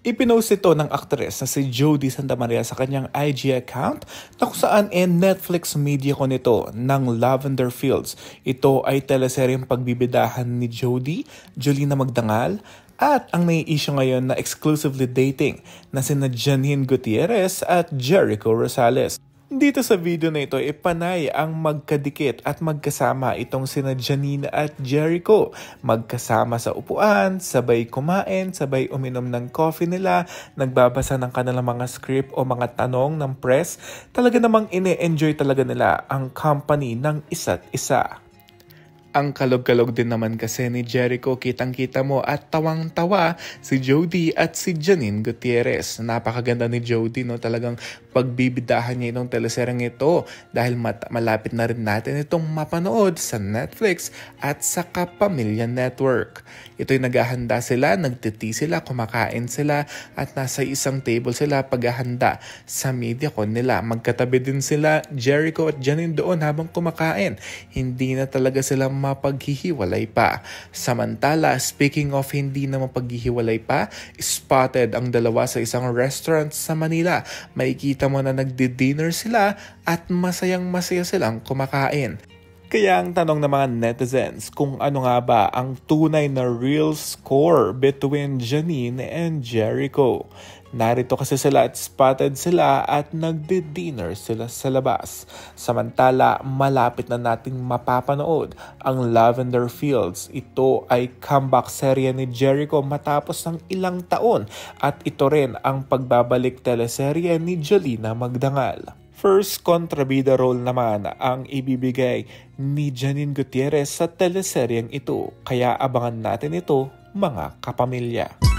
Ipinost ito ng aktres na si Jody Santa Maria sa kanyang IG account na kung saan Netflix media ko nito ng Lavender Fields. Ito ay teleseryeng pagbibidahan ni Jody, Jolina Magdangal, at ang nai-issue ngayon na exclusively dating na sina Janine Gutierrez at Jericho Rosales. Dito sa video na ito, panay ang magkadikit at magkasama itong sina Janine at Jericho. Magkasama sa upuan, sabay kumain, sabay uminom ng coffee nila, nagbabasa ng kanilang mga script o mga tanong ng press. Talaga namang ine-enjoy talaga nila ang company ng isa't isa. Ang kalog-kalog din naman kasi ni Jericho, kitang-kita mo at tawang-tawa si Jody at si Janine Gutierrez. Napakaganda ni Jody, no? Talagang pagbibidahan niya itong teleseryeng ito dahil malapit na rin natin itong mapanood sa Netflix at sa Kapamilya Network. Ito'y naghahanda sila, nagtiti sila, kumakain sila at nasa isang table sila paghahanda sa MediaCon nila. Magkatabi din sila, Jericho at Janine doon habang kumakain. Hindi na talaga sila mapaghihiwalay pa. Samantala, speaking of hindi na mapaghihiwalay pa, spotted ang dalawa sa isang restaurant sa Manila. Makikita mo na nagdi-dinner sila at masayang-masaya silang kumakain. Kaya ang tanong ng mga netizens kung ano nga ba ang tunay na real score between Janine and Jericho. Narito kasi sila at spotted sila at nagdi-dinner sila sa labas. Samantala, malapit na nating mapapanood ang Lavender Fields. Ito ay comeback serye ni Jericho matapos ng ilang taon at ito rin ang pagbabalik teleserye ni Jolina Magdangal. First kontrabida role naman ang ibibigay ni Janine Gutierrez sa teleseryeng ito. Kaya abangan natin ito, mga kapamilya.